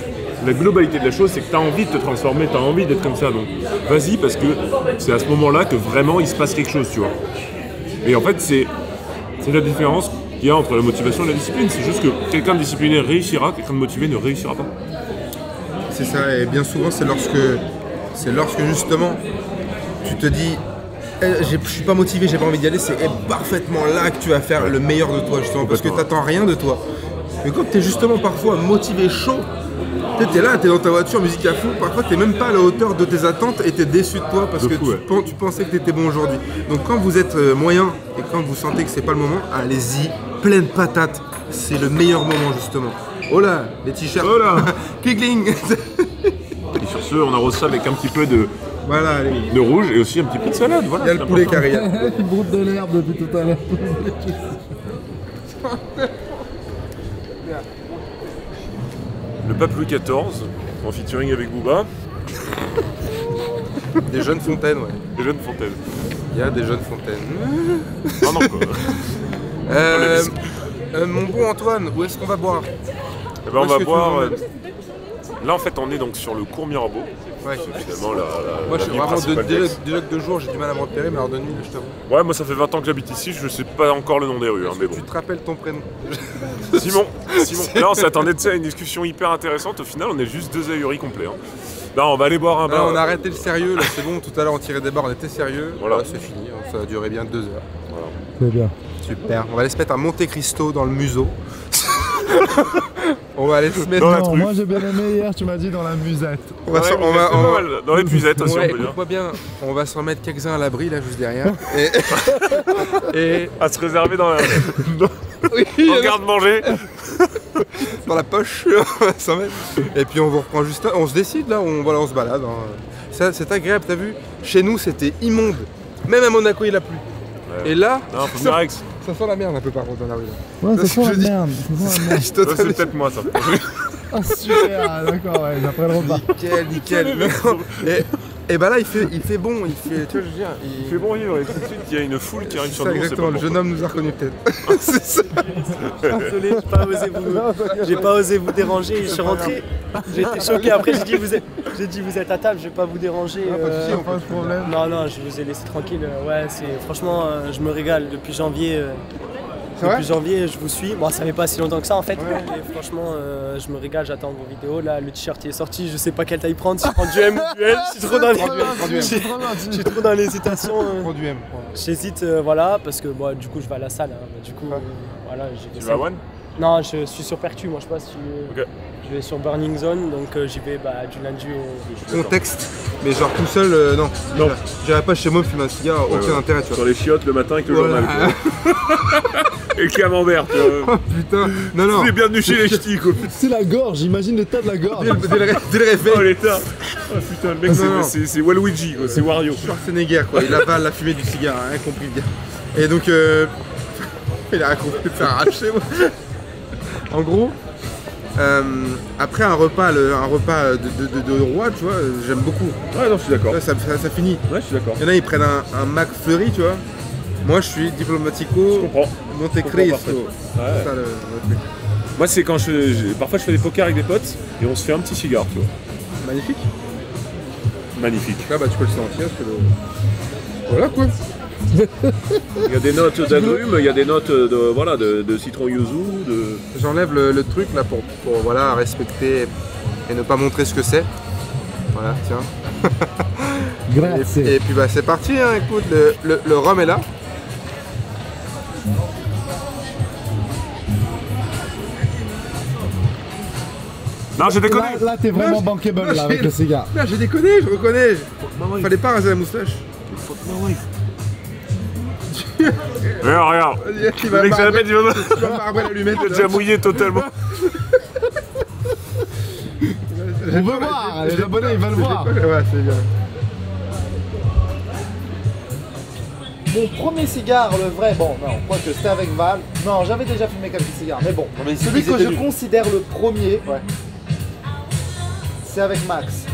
la globalité de la chose, c'est que t'as envie de te transformer, t'as envie d'être comme ça. Donc vas-y parce que c'est à ce moment-là que vraiment il se passe quelque chose, tu vois. Et en fait, c'est la différence qu'il y a entre la motivation et la discipline. C'est juste que quelqu'un de discipliné réussira, quelqu'un de motivé ne réussira pas. C'est ça, et bien souvent c'est lorsque justement tu te dis je suis pas motivé, j'ai pas envie d'y aller, c'est parfaitement là que tu vas faire le meilleur de toi justement parce que t'attends rien de toi. Mais quand t'es justement parfois motivé, chaud, t'es là, t'es dans ta voiture, musique à fond, parfois t'es même pas à la hauteur de tes attentes et t'es déçu de toi parce que tu pensais que t'étais bon aujourd'hui. Donc quand vous êtes moyen et quand vous sentez que c'est pas le moment, allez-y, pleine patate, c'est le meilleur moment justement. Oh là, les t-shirts. Oh là. Clickling. Et sur ce, on arrose ça avec un petit peu de rouge et aussi un petit peu de salade. Voilà, il y a le poulet qui arrive. Il broute de l'herbe depuis tout à l'heure. Le pape Louis XIV, en featuring avec Booba. Des jeunes fontaines, ouais. Des jeunes fontaines. Il y a des jeunes fontaines. Ah non, quoi. Mon bon Antoine, où est-ce qu'on va boire? Eh ben, on va boire. Là, en fait, on est donc sur le cours Mirabeau. Ouais. Finalement, moi, je suis vraiment déjà de jour, j'ai du mal à me repérer, mais alors de nuit, je t'avoue. Ouais, moi, ça fait 20 ans que j'habite ici, je sais pas encore le nom des rues. Hein, mais bon. Tu te rappelles ton prénom? Simon. Là, on s'attendait à une discussion hyper intéressante. Au final, on est juste 2 ahuris complets. Hein. Non, on va aller boire un bar. On a arrêté le sérieux, là, c'est bon. Tout à l'heure, on tirait des bars, on était sérieux. Voilà. Là, c'est fini. Ça a duré bien 2 heures. Voilà. C'est bien. Super. On va aller se mettre un Monte Cristo dans le museau. On va aller se mettre dans la truffe. Moi j'ai bien aimé hier, tu m'as dit dans la musette. On va dans les puisettes aussi, on peut dire. Bien, on va s'en mettre quelques-uns à l'abri là juste derrière. Et à se réserver dans la... Oui, en garde-manger. dans la poche, 100 mètres. Et puis on vous reprend juste là, on se décide là, on se balade. Hein. Ça, c'est agréable, t'as vu? Chez nous, c'était immonde. Même à Monaco, il a plu. Ouais. Et là, Non, faut venir avec. ça sent la merde un peu par contre dans la rue. Là. Ouais, C'est ça ce que sent je la dis. merde. Ça sent la merde. Je te Ça, c'est peut-être moi, ça. Ah, super, ah, d'accord, ouais, après le repas. Nickel. Et bah là, il fait bon, il fait, tu vois, je veux dire, Il fait bon vivre et tout de suite, il y a une foule qui arrive sur ça, nous. exactement, le jeune homme nous a reconnu peut-être. C'est ça. Désolé, j'ai pas osé vous déranger, je suis rentré, j'ai été choqué, après j'ai dit vous êtes à table, je vais pas vous déranger. Pas de soucis, on Pas de problème. Non, je vous ai laissé tranquille, ouais, franchement, je me régale depuis janvier. C'est vrai Depuis janvier, je vous suis. Bon, ça fait pas si longtemps que ça en fait. Et franchement, je me régale, j'attends vos vidéos. Là, le t-shirt il est sorti, je sais pas quelle taille prendre, si je prends du M ou du L. Je suis trop dans les, je suis trop dans l'hésitation. Prends du M. J'hésite, voilà, parce que moi, du coup, je vais à la salle. Hein. Du coup, voilà, j'ai Tu fait vas à ça. One? Non, je suis sur Pertu, moi je passe. Ok. Je vais sur Burning Zone, donc j'y vais du lundi au. Contexte, mais genre tout seul, non. Non. J'irai pas chez moi fumer un cigare, aucun intérêt, tu vois. Sur les chiottes le matin avec le Voilà. journal. quoi. Et le camembert, tu vois. Oh putain, non. C'est bienvenu chez les ch'tis, quoi. C'est la gorge, imagine l'état de la gorge. Dès le réveil, Oh l'état. Oh putain, le mec, Non. c'est Waluigi, quoi. C'est Wario. Schwarzenegger quoi, il avale la fumée du cigare, hein, compris bien. Et donc, il a compris de faire arracher moi. En gros, après un repas de roi, tu vois, j'aime beaucoup. Ouais, non, je suis d'accord. Là, ça finit. Ouais, je suis d'accord. Il y en a, ils prennent un Mac Fleury, tu vois. Moi, je suis Diplomatico Je comprends. Monte comprends Cristo. parfaitement. C'est Ouais. ça le truc. Moi, c'est quand parfois je fais des pokers avec des potes et on se fait un petit cigare, tu vois. Magnifique. Magnifique. Là, bah, tu peux le sentir parce que voilà quoi. Il y a des notes d'agrumes, il y a des notes de citron yuzu, de. J'enlève le truc là pour voilà, respecter et ne pas montrer ce que c'est. Voilà, tiens. Grazie. Et puis bah c'est parti, hein, écoute, le rhum est là. Non, j'ai déconné. Là, t'es vraiment bankable là avec le cigare. Là j'ai déconné, je reconnais. Fallait pas raser la moustache. Regarde. Il Le mec, ça répète, il va tu vas marbrer l'allumette. il a déjà mouillé totalement. On veut voir, les abonnés ils veulent voir. Ouais, c'est bien. Mon premier cigare, le vrai, bon, non, quoique c'était avec Val. Non, j'avais déjà fumé quelques cigares, mais bon. Celui que je considère le premier, c'est avec Max.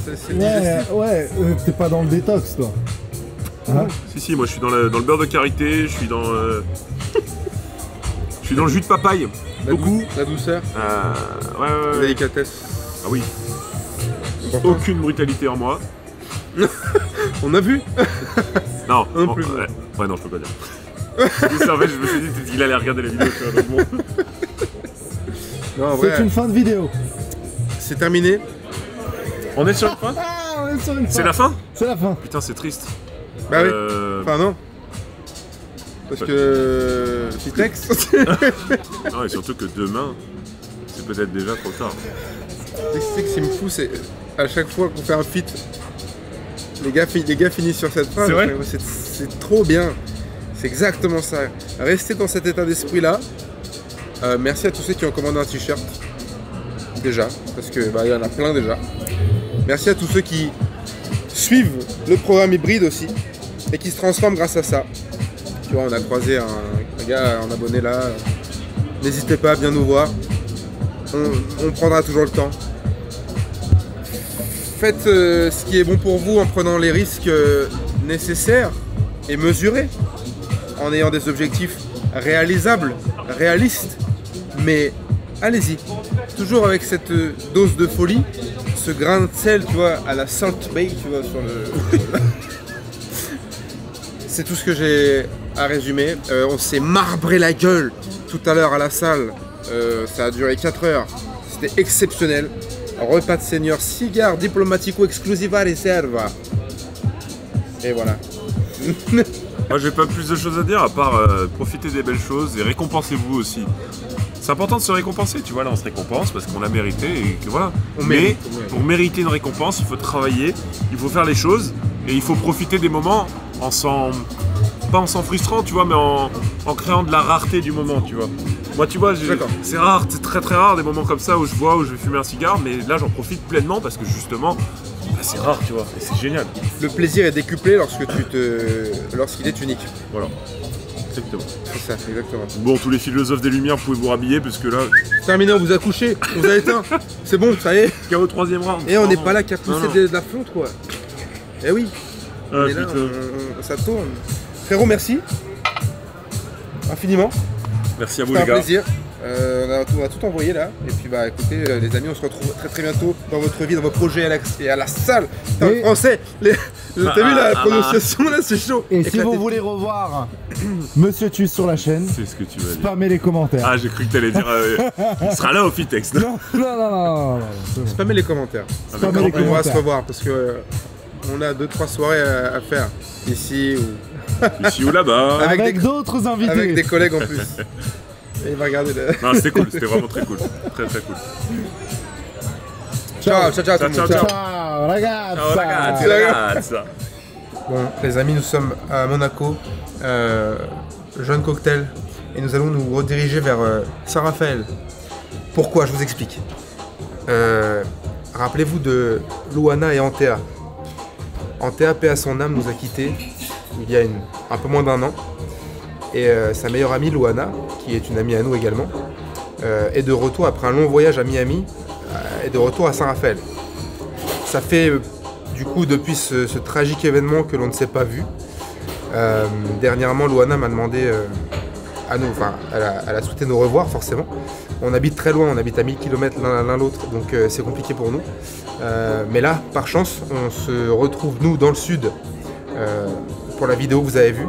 C'est digestif. Ouais, t'es pas dans le détox toi. Hein? Si, moi je suis dans le beurre de karité, je suis dans. Je suis dans le jus de papaye. Beaucoup. La douceur, Ouais. la délicatesse. Ah oui. Aucune brutalité en moi. On a vu. Non. Un bon, plus. ouais, non, je peux pas dire. C'est ça, en fait, je me suis dit qu'il allait regarder la vidéo, tu vois. Donc bon. Non, en C'est vrai, une fin de vidéo. c'est terminé. On est sur une fin? Ah, on est sur une fin. C'est la fin? C'est la fin. Putain, c'est triste. Bah oui. Enfin non. Parce que Fitex. Non, et surtout que demain, c'est peut-être déjà trop tard. C'est que ce qui me fout, c'est à chaque fois qu'on fait un feat, les gars finissent sur cette phrase. C'est vrai. C'est trop bien. C'est exactement ça. Restez dans cet état d'esprit-là. Merci à tous ceux qui ont commandé un t-shirt. Déjà, parce que bah, y en a plein déjà. Merci à tous ceux qui suivent le programme hybride aussi et qui se transforment grâce à ça. Tu vois, on a croisé un gars, un abonné là. N'hésitez pas à bien nous voir. On prendra toujours le temps. Faites ce qui est bon pour vous en prenant les risques nécessaires et mesurés, en ayant des objectifs réalisables, réalistes, mais allez-y, toujours avec cette dose de folie, ce grain de sel, tu vois, à la Salt Bay, tu vois, sur le... C'est tout ce que j'ai à résumer. On s'est marbré la gueule tout à l'heure à la salle, ça a duré 4 heures, c'était exceptionnel. Repas de seigneur, cigare diplomatico exclusiva reserva. Et voilà. Moi, j'ai pas plus de choses à dire à part profiter des belles choses et récompensez-vous aussi. C'est important de se récompenser, tu vois, là on se récompense parce qu'on l'a mérité et que voilà. Mais pour mériter une récompense, il faut travailler, il faut faire les choses et il faut profiter des moments en s'en pas en s'en frustrant, tu vois, mais en créant de la rareté du moment, tu vois. Moi, tu vois, c'est rare, c'est très très rare des moments comme ça où je bois, où je vais fumer un cigare, mais là j'en profite pleinement parce que justement, bah, c'est rare, tu vois, et c'est génial. Le plaisir est décuplé lorsqu'il est unique. Voilà. Exactement. C'est ça, exactement. Bon, tous les philosophes des Lumières, vous pouvez vous rhabiller parce que là. Terminé, on vous a couché, on vous a éteint. C'est bon, ça y est. KO 3ème round. Et on n'est pas là qu'à pousser de la flotte, quoi. Eh oui. Ah, on est là, ça tourne. Frérot, merci. Infiniment. Merci à vous, les gars. C'était un plaisir. On a tout envoyé là. Et puis bah écoutez, les amis, on se retrouve très très bientôt dans votre vie, dans vos projets et à la salle. Dans le français. T'as vu la prononciation là, c'est chaud. Et si vous voulez revoir Monsieur Tues sur la chaîne, c'est ce que tu veux dire. Spammez les commentaires. Ah, j'ai cru que t'allais dire il sera là au Fitex. Non. Spammez les commentaires. On va se revoir parce que on a 2-3 soirées à faire ici ou là-bas. Avec d'autres invités. Avec des collègues en plus. Et il va regarder le... Non, c'était cool, c'était vraiment très cool. Très très cool. Ciao tout le monde. Ciao ragazza. Bon, les amis, nous sommes à Monaco, jeune cocktail, et nous allons nous rediriger vers Saint-Raphaël. Pourquoi? Je vous explique. Rappelez-vous de Luana et Antea. Antea, paix à son âme, nous a quittés il y a un peu moins d'1 an. Et sa meilleure amie, Luana, qui est une amie à nous également, est de retour après un long voyage à Miami, et de retour à Saint-Raphaël. Ça fait du coup depuis ce tragique événement que l'on ne s'est pas vu. Dernièrement, Luana m'a demandé à nous, enfin, elle a souhaité nous revoir forcément. On habite très loin, on habite à 1000 km l'un l'autre, donc c'est compliqué pour nous. Mais là, par chance, on se retrouve nous dans le sud pour la vidéo que vous avez vue.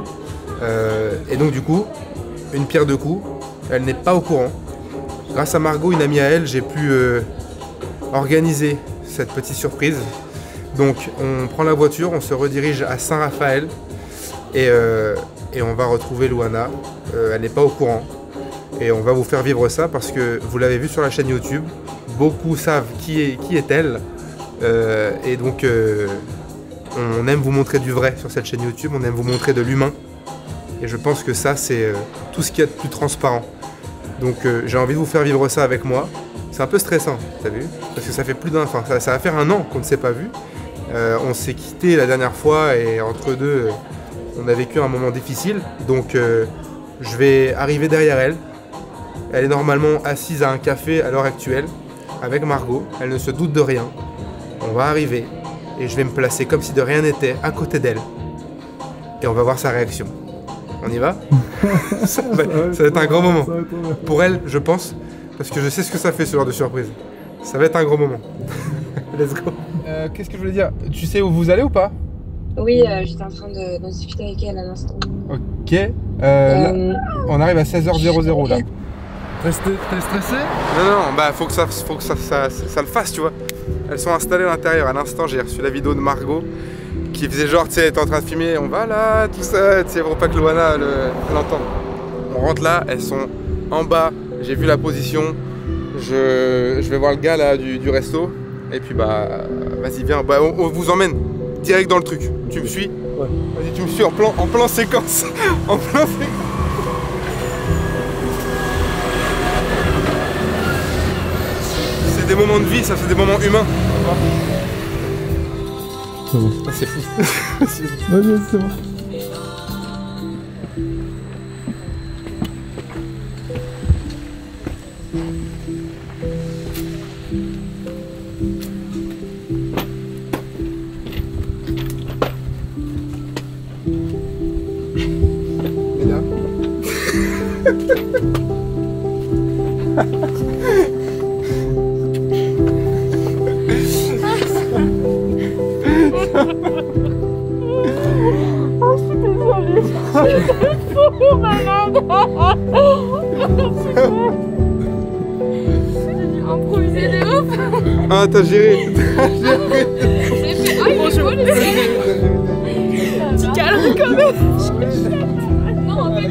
Et donc du coup, une pierre deux coups, elle n'est pas au courant. Grâce à Margot, une amie à elle, j'ai pu organiser cette petite surprise. Donc on prend la voiture, on se redirige à Saint-Raphaël et on va retrouver Luana. Elle n'est pas au courant et on va vous faire vivre ça parce que vous l'avez vu sur la chaîne YouTube. Beaucoup savent qui est-elle et donc on aime vous montrer du vrai sur cette chaîne YouTube, on aime vous montrer de l'humain. Et je pense que ça, c'est tout ce qu'il y a de plus transparent. Donc j'ai envie de vous faire vivre ça avec moi. C'est un peu stressant, t'as vu? Parce que ça fait ça va faire 1 an qu'on ne s'est pas vu. On s'est quitté la dernière fois et entre deux, on a vécu un moment difficile. Donc je vais arriver derrière elle. Elle est normalement assise à un café à l'heure actuelle avec Margot. Elle ne se doute de rien. On va arriver et je vais me placer comme si de rien n'était à côté d'elle. Et on va voir sa réaction. On y va? Ça va être un grand moment. Pour elle, je pense, parce que je sais ce que ça fait ce genre de surprise. Ça va être un gros moment. Let's go. Qu'est-ce que je voulais dire? Tu sais où vous allez ou pas? Oui, j'étais en train d'en discuter avec elle à l'instant. Ok. Là, on arrive à 16h00 là. T'es stressé? Non, bah faut que ça le fasse, tu vois. Elles sont installées à l'intérieur. À l'instant, j'ai reçu la vidéo de Margot qui faisait genre, tu sais, elle était en train de filmer, on va là, tout ça, tu sais, pour pas que Luana l'entende. On rentre là, elles sont en bas, j'ai vu la position, je vais voir le gars là du resto, et puis bah, vas-y viens, bah, on vous emmène direct dans le truc. Tu me suis? Ouais. Vas-y, tu me suis en plan séquence. En plan séquence. C'est des moments de vie, ça, c'est des moments humains. C'est bon. Ah, c'est fou. Vas-y, c'est bon. Et là Oh, je suis désolée. C'est fou, malade. J'ai dû improviser de ouf. Ah, t'as géré. J'ai fait, ah, il est beau le ciel. Petit calme quand même. Non, en fait,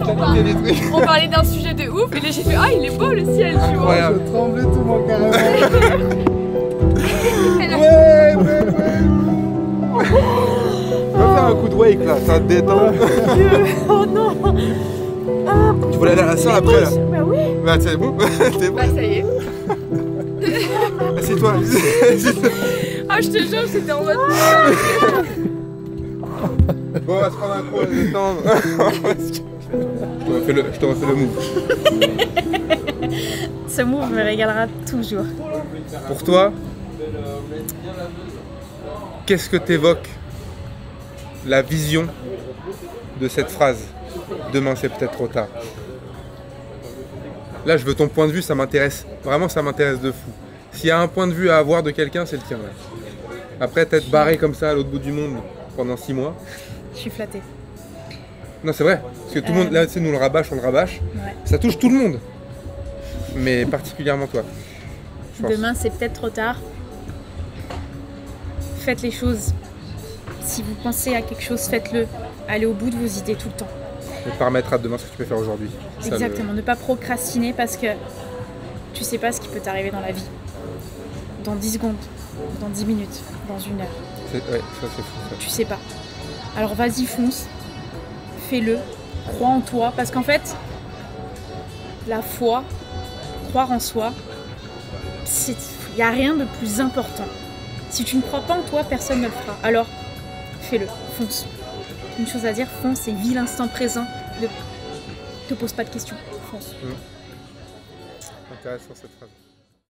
on parlait d'un sujet de ouf et là j'ai fait, ah, il est beau le ciel, tu vois. Je tremblais tout mon carré. Ouais. On va faire un un coup de wake là, ça te détend. Oh non. Tu voulais aller à la salle après là? Bah oui. Bah c'est bon, c'est bon. Bah ça y est. Assieds-toi. Ah je te jure, c'était en mode... Bon, on va se prendre un coup, on va se détendre. Je te refais le move. Ce move me régalera toujours. Pour toi, qu'est-ce que t'évoque la vision de cette phrase? Demain c'est peut-être trop tard. Là je veux ton point de vue, ça m'intéresse. Vraiment ça m'intéresse de fou. S'il y a un point de vue à avoir de quelqu'un, c'est le tien là. Après t'être barré comme ça à l'autre bout du monde pendant 6 mois. Je suis flattée. Non c'est vrai, parce que tout le monde, là tu sais, nous on le rabâche. Ouais. Ça touche tout le monde. Mais particulièrement toi. Je pense. Demain, c'est peut-être trop tard. Faites les choses. Si vous pensez à quelque chose, faites-le. Allez au bout de vos idées tout le temps. Ne pas remettre à demain ce que tu peux faire aujourd'hui. Exactement, ne pas procrastiner parce que tu sais pas ce qui peut t'arriver dans la vie. Dans 10 secondes, dans 10 minutes, dans 1 heure. Ouais, ça c'est fou ça. Tu sais pas. Alors vas-y, fonce. Fais-le. Crois en toi. Parce qu'en fait, la foi, croire en soi, il n'y a rien de plus important. Si tu ne crois pas en toi, personne ne le fera. Alors, fais-le, fonce. Une chose à dire, fonce et vis l'instant présent. Ne te pose pas de questions, fonce. Intéressant cette phrase.